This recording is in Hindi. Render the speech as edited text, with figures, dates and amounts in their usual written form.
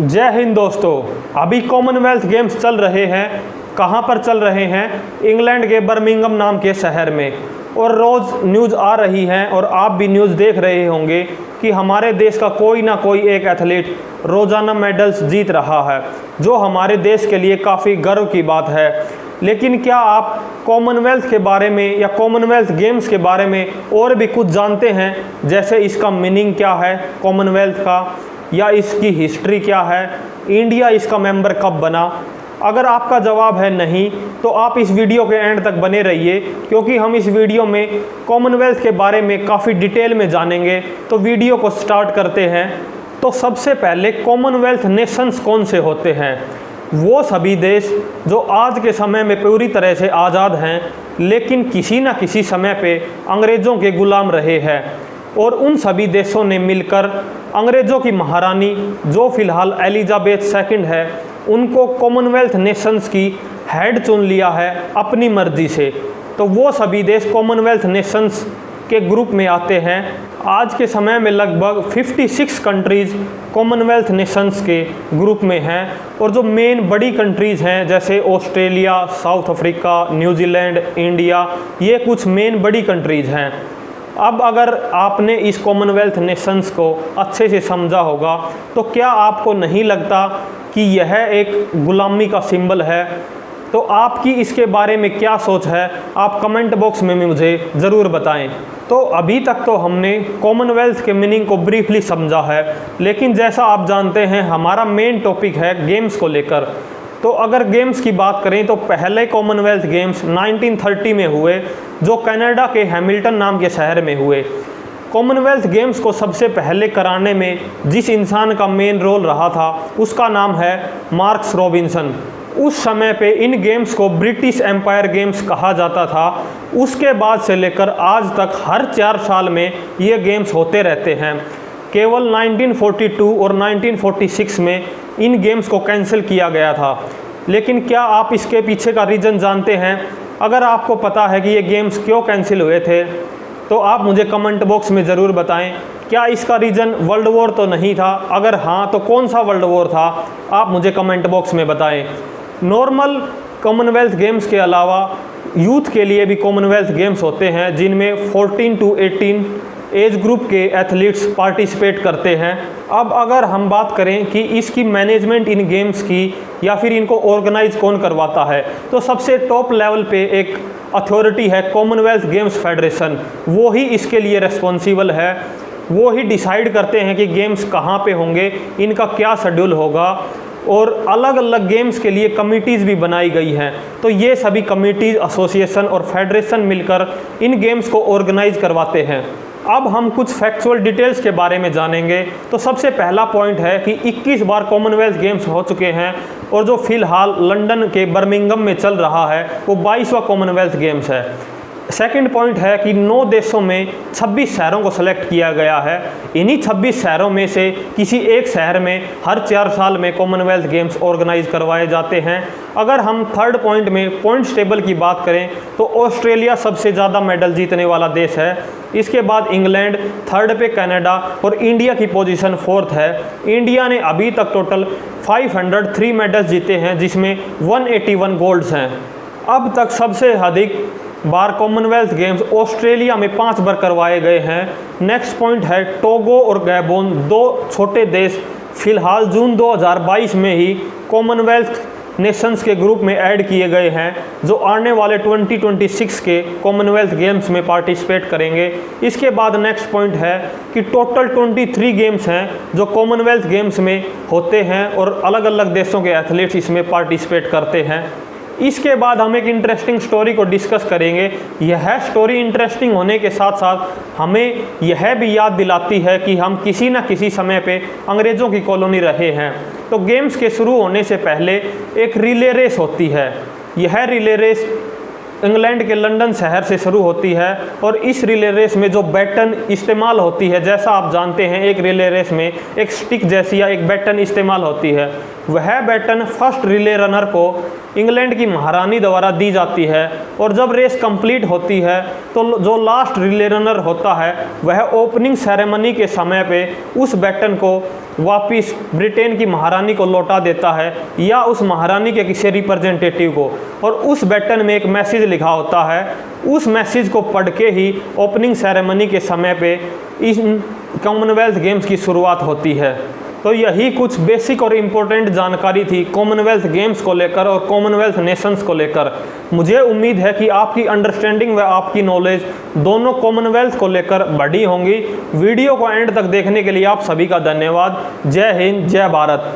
जय हिंद दोस्तों। अभी कॉमनवेल्थ गेम्स चल रहे हैं। कहाँ पर चल रहे हैं? इंग्लैंड के बर्मिंघम नाम के शहर में। और रोज़ न्यूज़ आ रही हैं और आप भी न्यूज़ देख रहे होंगे कि हमारे देश का कोई ना कोई एक एथलीट रोज़ाना मेडल्स जीत रहा है, जो हमारे देश के लिए काफ़ी गर्व की बात है। लेकिन क्या आप कॉमनवेल्थ के बारे में या कॉमनवेल्थ गेम्स के बारे में और भी कुछ जानते हैं? जैसे इसका मीनिंग क्या है कॉमनवेल्थ का, या इसकी हिस्ट्री क्या है, इंडिया इसका मेंबर कब बना? अगर आपका जवाब है नहीं तो आप इस वीडियो के एंड तक बने रहिए, क्योंकि हम इस वीडियो में कॉमनवेल्थ के बारे में काफ़ी डिटेल में जानेंगे। तो वीडियो को स्टार्ट करते हैं। तो सबसे पहले कॉमनवेल्थ नेशंस कौन से होते हैं? वो सभी देश जो आज के समय में पूरी तरह से आज़ाद हैं, लेकिन किसी न किसी समय पे अंग्रेज़ों के गुलाम रहे हैं। और उन सभी देशों ने मिलकर अंग्रेज़ों की महारानी, जो फ़िलहाल एलिजाबेथ सेकंड है, उनको कॉमनवेल्थ नेशंस की हेड चुन लिया है अपनी मर्ज़ी से। तो वो सभी देश कॉमनवेल्थ नेशंस के ग्रुप में आते हैं। आज के समय में लगभग 56 कंट्रीज़ कॉमनवेल्थ नेशंस के ग्रुप में हैं। और जो मेन बड़ी कंट्रीज़ हैं जैसे Australia, south Africa, New Zealand, India, ये कुछ मेन बड़ी कंट्रीज़ हैं। अब अगर आपने इस कॉमनवेल्थ नेशंस को अच्छे से समझा होगा तो क्या आपको नहीं लगता कि यह एक गुलामी का सिंबल है? तो आपकी इसके बारे में क्या सोच है, आप कमेंट बॉक्स में मुझे ज़रूर बताएं। तो अभी तक तो हमने कॉमनवेल्थ के मीनिंग को ब्रीफली समझा है, लेकिन जैसा आप जानते हैं हमारा मेन टॉपिक है गेम्स को लेकर। तो अगर गेम्स की बात करें तो पहले कॉमनवेल्थ गेम्स 1930 में हुए, जो कनाडा के हैमिल्टन नाम के शहर में हुए। कॉमनवेल्थ गेम्स को सबसे पहले कराने में जिस इंसान का मेन रोल रहा था उसका नाम है मार्कस रॉबिन्सन। उस समय पे इन गेम्स को ब्रिटिश एम्पायर गेम्स कहा जाता था। उसके बाद से लेकर आज तक हर 4 साल में ये गेम्स होते रहते हैं। केवल 1942 और 1946 में इन गेम्स को कैंसिल किया गया था। लेकिन क्या आप इसके पीछे का रीज़न जानते हैं? अगर आपको पता है कि ये गेम्स क्यों कैंसिल हुए थे तो आप मुझे कमेंट बॉक्स में ज़रूर बताएं। क्या इसका रीज़न वर्ल्ड वॉर तो नहीं था? अगर हाँ तो कौन सा वर्ल्ड वॉर था? आप मुझे कमेंट बॉक्स में बताएं। नॉर्मल कॉमनवेल्थ गेम्स के अलावा यूथ के लिए भी कॉमनवेल्थ गेम्स होते हैं, जिनमें 14 to 18 एज ग्रुप के एथलीट्स पार्टिसिपेट करते हैं। अब अगर हम बात करें कि इसकी मैनेजमेंट इन गेम्स की या फिर इनको ऑर्गेनाइज कौन करवाता है, तो सबसे टॉप लेवल पे एक अथॉरिटी है कॉमनवेल्थ गेम्स फेडरेशन। वो ही इसके लिए रिस्पॉन्सिबल है। वो ही डिसाइड करते हैं कि गेम्स कहाँ पे होंगे, इनका क्या शेड्यूल होगा। और अलग अलग गेम्स के लिए कमिटीज़ भी बनाई गई हैं। तो ये सभी कमिटीज़, एसोसिएशन और फेडरेशन मिलकर इन गेम्स को ऑर्गेनाइज करवाते हैं। अब हम कुछ फैक्चुअल डिटेल्स के बारे में जानेंगे। तो सबसे पहला पॉइंट है कि 21 बार कॉमनवेल्थ गेम्स हो चुके हैं, और जो फ़िलहाल लंदन के बर्मिंघम में चल रहा है वो 22वां कॉमनवेल्थ गेम्स है। सेकंड पॉइंट है कि 9 देशों में 26 शहरों को सेलेक्ट किया गया है। इन्हीं 26 शहरों में से किसी एक शहर में हर 4 साल में कॉमनवेल्थ गेम्स ऑर्गेनाइज करवाए जाते हैं। अगर हम थर्ड पॉइंट में पॉइंट्स टेबल की बात करें तो ऑस्ट्रेलिया सबसे ज़्यादा मेडल जीतने वाला देश है। इसके बाद इंग्लैंड, थर्ड पे कनाडा और इंडिया की पोजीशन 4th है। इंडिया ने अभी तक टोटल 503 मेडल्स जीते हैं, जिसमें 181 गोल्ड्स हैं। अब तक सबसे अधिक बार कॉमनवेल्थ गेम्स ऑस्ट्रेलिया में 5 बार करवाए गए हैं। नेक्स्ट पॉइंट है टोगो और गैबोन, 2 छोटे देश फिलहाल जून 2022 में ही कॉमनवेल्थ नेशंस के ग्रुप में ऐड किए गए हैं, जो आने वाले 2026 के कॉमनवेल्थ गेम्स में पार्टिसिपेट करेंगे। इसके बाद नेक्स्ट पॉइंट है कि टोटल 23 गेम्स हैं जो कॉमनवेल्थ गेम्स में होते हैं, और अलग अलग देशों के एथलीट्स इसमें पार्टिसिपेट करते हैं। इसके बाद हम एक इंटरेस्टिंग स्टोरी को डिस्कस करेंगे। यह स्टोरी इंटरेस्टिंग होने के साथ साथ हमें यह भी याद दिलाती है कि हम किसी न किसी समय पे अंग्रेज़ों की कॉलोनी रहे हैं। तो गेम्स के शुरू होने से पहले एक रिले रेस होती है। यह रिले रेस इंग्लैंड के लंदन शहर से शुरू होती है, और इस रिले रेस में जो बैटन इस्तेमाल होती है, जैसा आप जानते हैं एक रिले रेस में एक स्टिक जैसी या एक बैटन इस्तेमाल होती है, वह बैटन फर्स्ट रिले रनर को इंग्लैंड की महारानी द्वारा दी जाती है और जब रेस कंप्लीट होती है तो जो लास्ट रिले रनर होता है वह ओपनिंग सेरेमनी के समय पे उस बैटन को वापिस ब्रिटेन की महारानी को लौटा देता है या उस महारानी के किसी रिप्रेजेंटेटिव को, और उस बैटन में एक मैसेज लिखा होता है। उस मैसेज को पढ़ के ही ओपनिंग सेरेमनी के समय पे इस कॉमनवेल्थ गेम्स की शुरुआत होती है। तो यही कुछ बेसिक और इम्पोर्टेंट जानकारी थी कॉमनवेल्थ गेम्स को लेकर और कॉमनवेल्थ नेशंस को लेकर। मुझे उम्मीद है कि आपकी अंडरस्टैंडिंग व आपकी नॉलेज दोनों कॉमनवेल्थ को लेकर बढ़ी होंगी। वीडियो को एंड तक देखने के लिए आप सभी का धन्यवाद। जय हिंद, जय भारत।